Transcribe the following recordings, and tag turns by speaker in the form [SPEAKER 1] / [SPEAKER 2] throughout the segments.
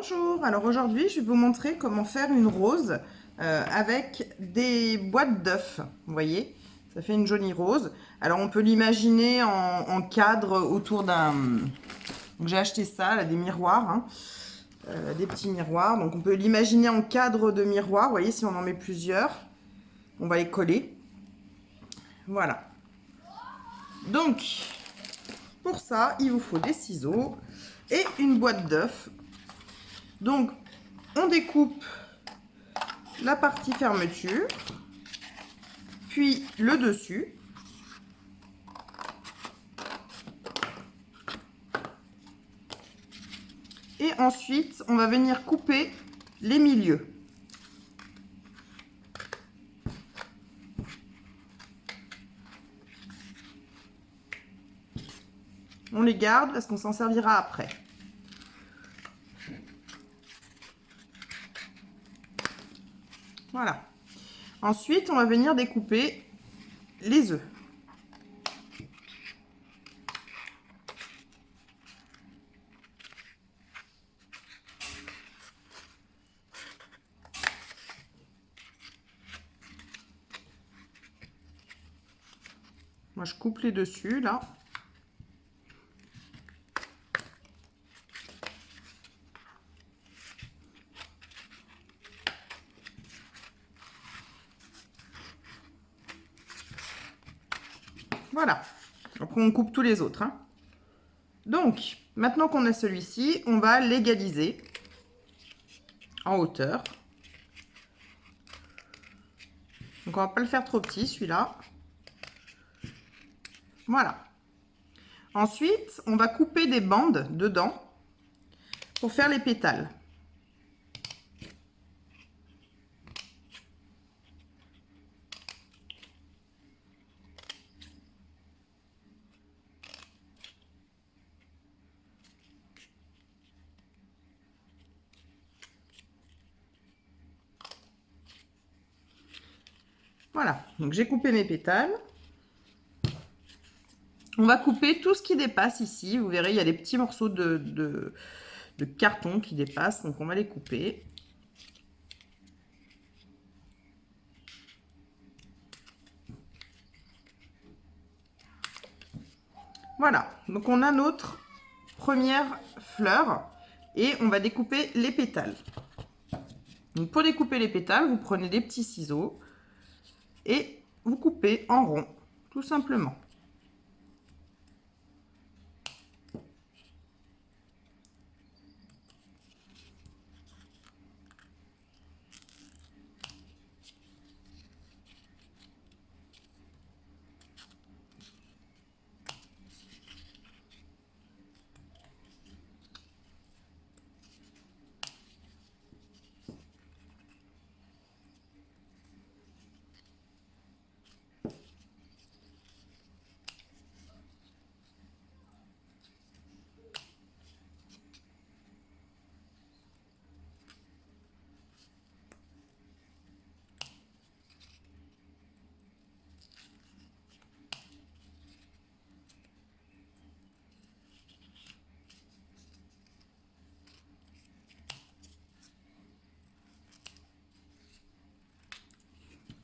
[SPEAKER 1] Bonjour, alors aujourd'hui je vais vous montrer comment faire une rose avec des boîtes d'œufs, vous voyez, ça fait une jolie rose. Alors on peut l'imaginer en cadre autour d'un... Donc j'ai acheté ça, là, des miroirs, hein, des petits miroirs, donc on peut l'imaginer en cadre de miroir, vous voyez, si on en met plusieurs, on va les coller, voilà. Donc pour ça il vous faut des ciseaux et une boîte d'œufs. Donc on découpe la partie fermeture, puis le dessus. Et ensuite, on va venir couper les milieux. On les garde parce qu'on s'en servira après. Voilà. Ensuite, on va venir découper les œufs. Moi, je coupe les dessus, là. Voilà. Après, on coupe tous les autres, hein. Donc, maintenant qu'on a celui-ci, on va l'égaliser en hauteur. Donc, on va pas le faire trop petit, celui-là. Voilà. Ensuite, on va couper des bandes dedans pour faire les pétales. Voilà, donc j'ai coupé mes pétales. On va couper tout ce qui dépasse ici. Vous verrez, il y a des petits morceaux de carton qui dépassent, donc on va les couper. Voilà, donc on a notre première fleur et on va découper les pétales. Donc pour découper les pétales, vous prenez des petits ciseaux et vous coupez en rond, tout simplement.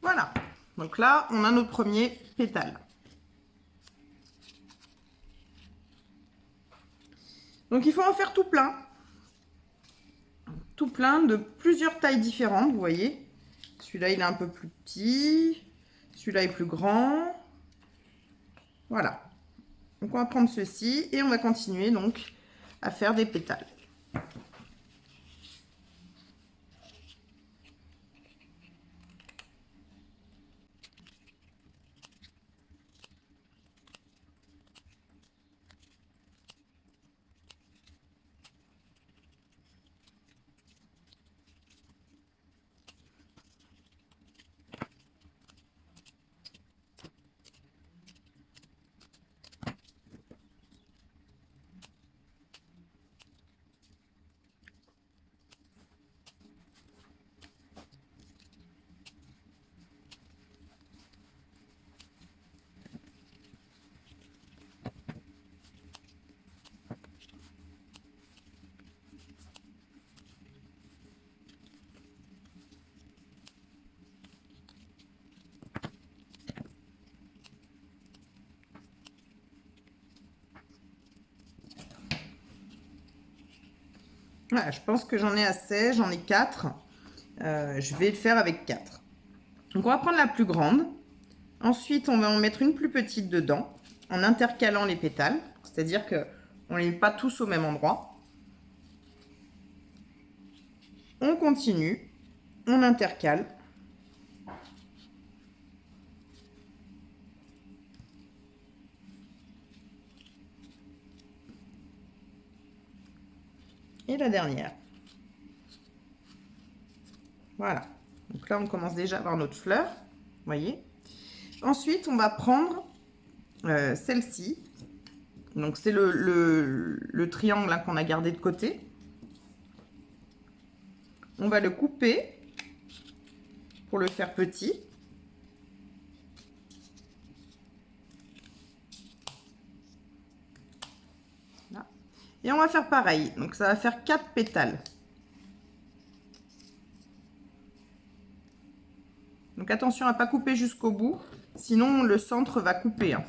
[SPEAKER 1] Voilà, donc là, on a notre premier pétale. Donc il faut en faire tout plein. Tout plein de plusieurs tailles différentes, vous voyez. Celui-là, il est un peu plus petit. Celui-là est plus grand. Voilà. Donc on va prendre ceci et on va continuer donc à faire des pétales. Voilà, je pense que j'en ai assez, j'en ai 4. Je vais le faire avec 4. Donc on va prendre la plus grande. Ensuite, on va en mettre une plus petite dedans, en intercalant les pétales. C'est-à-dire qu'on ne les met pas tous au même endroit. On continue, on intercale. Et la dernière. Voilà. Donc là, on commence déjà à avoir notre fleur. Vous voyez. Ensuite, on va prendre celle-ci. Donc, c'est le triangle hein, qu'on a gardé de côté. On va le couper pour le faire petit. Là. Et on va faire pareil. Donc, ça va faire 4 pétales. Donc, attention à ne pas couper jusqu'au bout. Sinon, le centre va couper. Hein.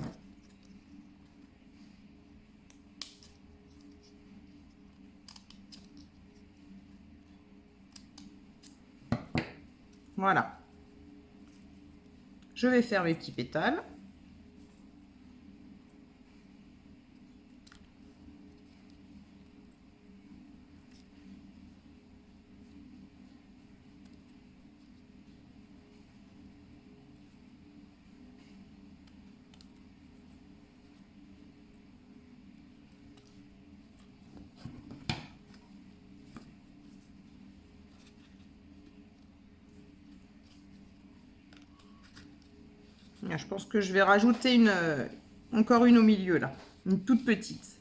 [SPEAKER 1] Voilà. Je vais faire mes petits pétales. Je pense que je vais rajouter encore une au milieu là, une toute petite.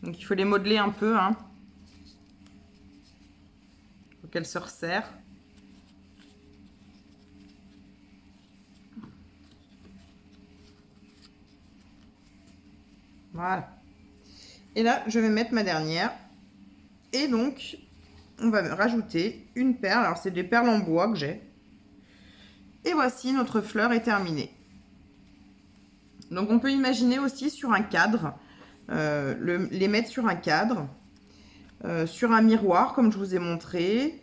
[SPEAKER 1] Donc il faut les modeler un peu, hein. Faut qu'elles se resserrent. Voilà. Et là, je vais mettre ma dernière. Et donc, on va rajouter une perle. Alors, c'est des perles en bois que j'ai. Et voici, notre fleur est terminée. Donc, on peut imaginer aussi sur un cadre, les mettre sur un cadre, sur un miroir, comme je vous ai montré.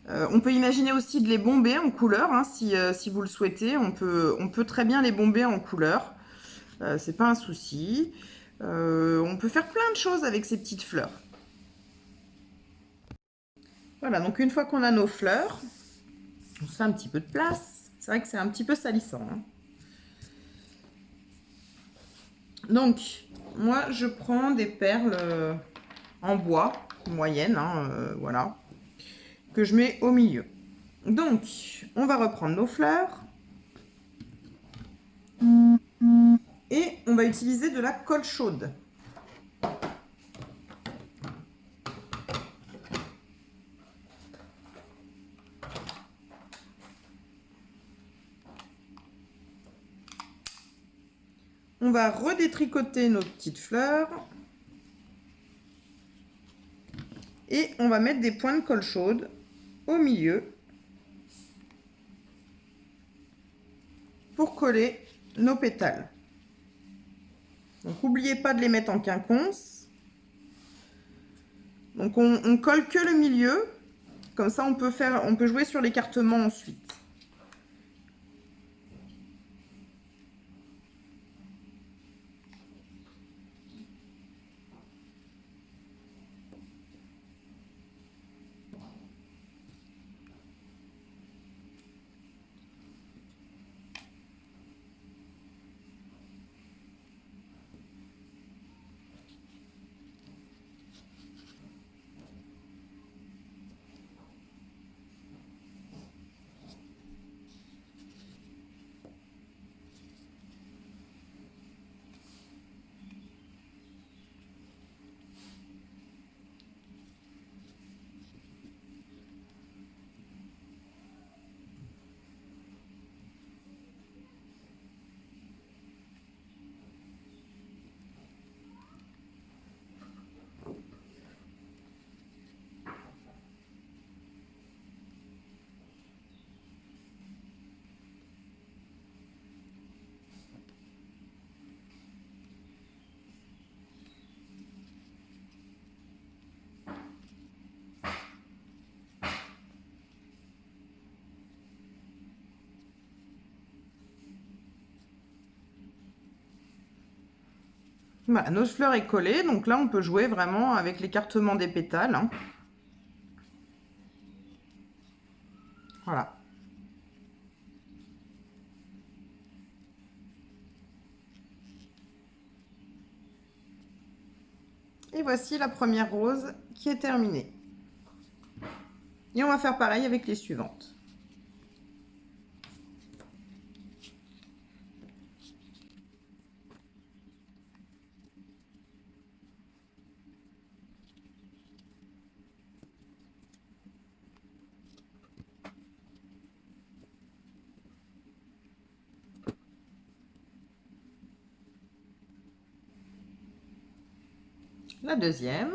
[SPEAKER 1] On peut imaginer aussi de les bomber en couleur, hein, si vous le souhaitez. On peut très bien les bomber en couleur. C'est pas un souci. On peut faire plein de choses avec ces petites fleurs. Voilà, donc une fois qu'on a nos fleurs, on se fait un petit peu de place. C'est vrai que c'est un petit peu salissant. Hein. Donc, moi, je prends des perles en bois, moyennes, hein, voilà, que je mets au milieu. Donc, on va reprendre nos fleurs. Et on va utiliser de la colle chaude. On va redétricoter nos petites fleurs. Et on va mettre des points de colle chaude au milieu pour coller nos pétales. Donc n'oubliez pas de les mettre en quinconce. Donc on colle que le milieu, comme ça on peut jouer sur l'écartement ensuite. Voilà, notre fleur est collée, donc là on peut jouer vraiment avec l'écartement des pétales, hein. Voilà. Et voici la première rose qui est terminée. Et on va faire pareil avec les suivantes. La deuxième.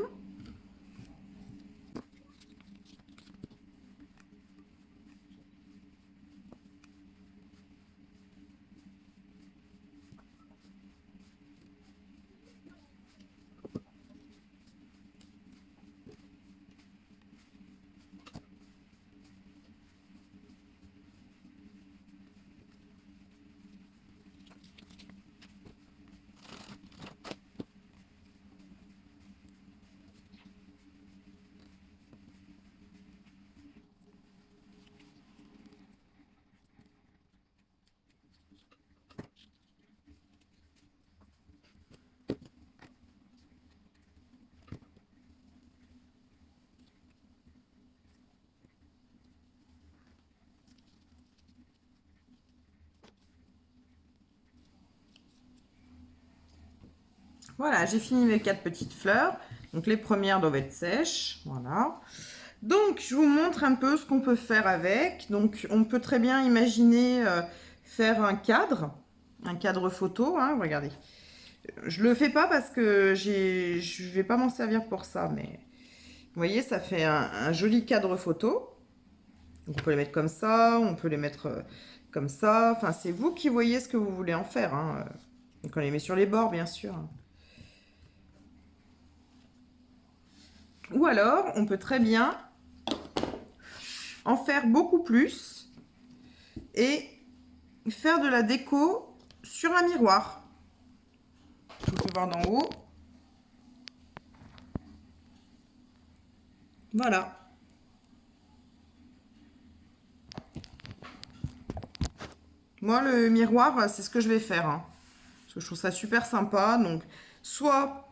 [SPEAKER 1] Voilà, j'ai fini mes 4 petites fleurs. Donc les premières doivent être sèches. Voilà. Donc je vous montre un peu ce qu'on peut faire avec. Donc on peut très bien imaginer faire un cadre photo, hein, regardez. Je le fais pas parce que je vais pas m'en servir pour ça, mais vous voyez, ça fait un joli cadre photo. Donc, on peut les mettre comme ça, on peut les mettre comme ça. Enfin, c'est vous qui voyez ce que vous voulez en faire, hein. Donc on les met sur les bords, bien sûr. Ou alors, on peut très bien en faire beaucoup plus et faire de la déco sur un miroir. Vous pouvez voir d'en haut. Voilà. Moi, le miroir, c'est ce que je vais faire, hein. Parce que je trouve ça super sympa. Donc, soit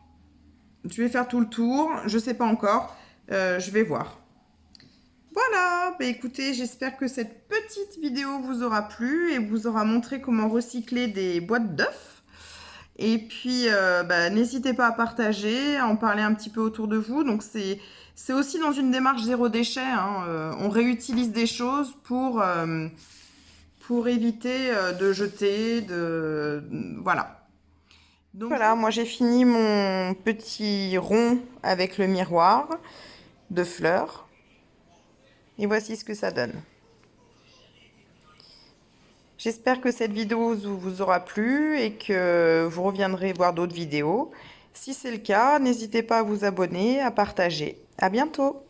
[SPEAKER 1] je vais faire tout le tour, je sais pas encore. Je vais voir. Voilà, bah écoutez, j'espère que cette petite vidéo vous aura plu et vous aura montré comment recycler des boîtes d'œufs. Et puis, bah, n'hésitez pas à partager, à en parler un petit peu autour de vous. Donc, c'est aussi dans une démarche zéro déchet, hein. On réutilise des choses pour éviter de jeter, voilà. Donc, voilà, moi j'ai fini mon petit rond avec le miroir de fleurs. Et voici ce que ça donne. J'espère que cette vidéo vous aura plu et que vous reviendrez voir d'autres vidéos. Si c'est le cas, n'hésitez pas à vous abonner, à partager. À bientôt!